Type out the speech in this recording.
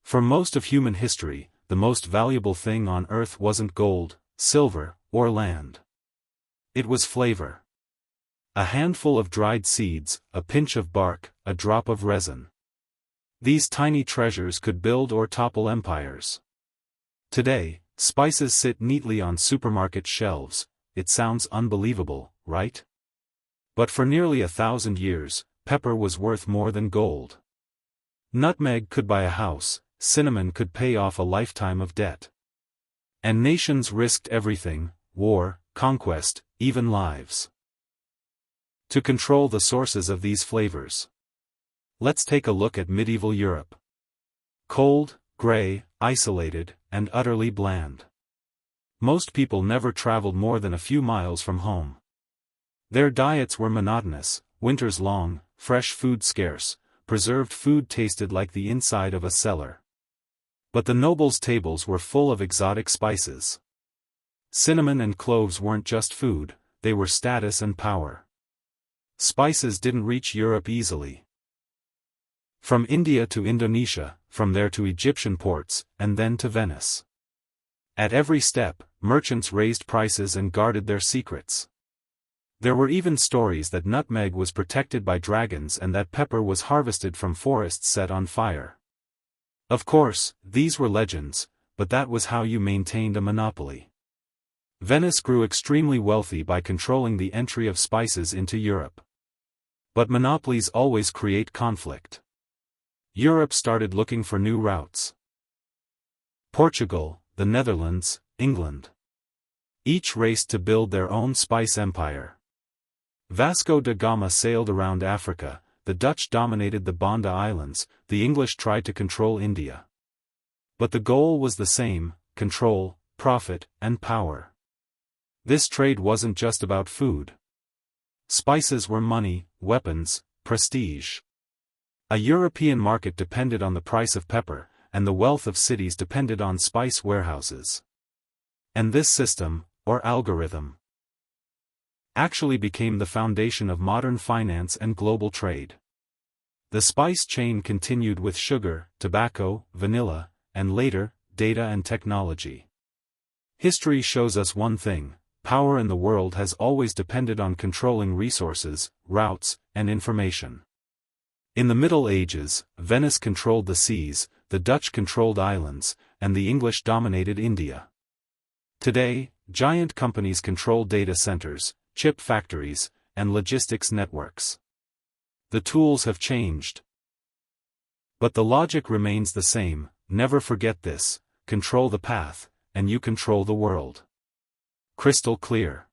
For most of human history, the most valuable thing on earth wasn't gold, silver, or land. It was flavor. A handful of dried seeds, a pinch of bark, a drop of resin. These tiny treasures could build or topple empires. Today, spices sit neatly on supermarket shelves. It sounds unbelievable, right? But for nearly 1,000 years, pepper was worth more than gold. Nutmeg could buy a house, cinnamon could pay off a lifetime of debt. And nations risked everything: war, conquest, even lives, to control the sources of these flavors. Let's take a look at medieval Europe. Cold, gray, isolated, and utterly bland. Most people never traveled more than a few miles from home. Their diets were monotonous: winters long, fresh food scarce, preserved food tasted like the inside of a cellar. But the nobles' tables were full of exotic spices. Cinnamon and cloves weren't just food, they were status and power. Spices didn't reach Europe easily. From India to Indonesia, from there to Egyptian ports, and then to Venice. At every step, merchants raised prices and guarded their secrets. There were even stories that nutmeg was protected by dragons and that pepper was harvested from forests set on fire. Of course, these were legends, but that was how you maintained a monopoly. Venice grew extremely wealthy by controlling the entry of spices into Europe. But monopolies always create conflict. Europe started looking for new routes. Portugal, the Netherlands, England. Each raced to build their own spice empire. Vasco da Gama sailed around Africa, the Dutch dominated the Banda Islands, the English tried to control India. But the goal was the same: control, profit, and power. This trade wasn't just about food. Spices were money, weapons, prestige. A European market depended on the price of pepper, and the wealth of cities depended on spice warehouses. And this system, or algorithm, actually became the foundation of modern finance and global trade. The spice chain continued with sugar, tobacco, vanilla, and later, data and technology. History shows us one thing: power in the world has always depended on controlling resources, routes, and information. In the Middle Ages, Venice controlled the seas, the Dutch controlled islands, and the English dominated India. Today, giant companies control data centers, chip factories, and logistics networks. The tools have changed. But the logic remains the same: never forget this: control the path, and you control the world. Crystal clear.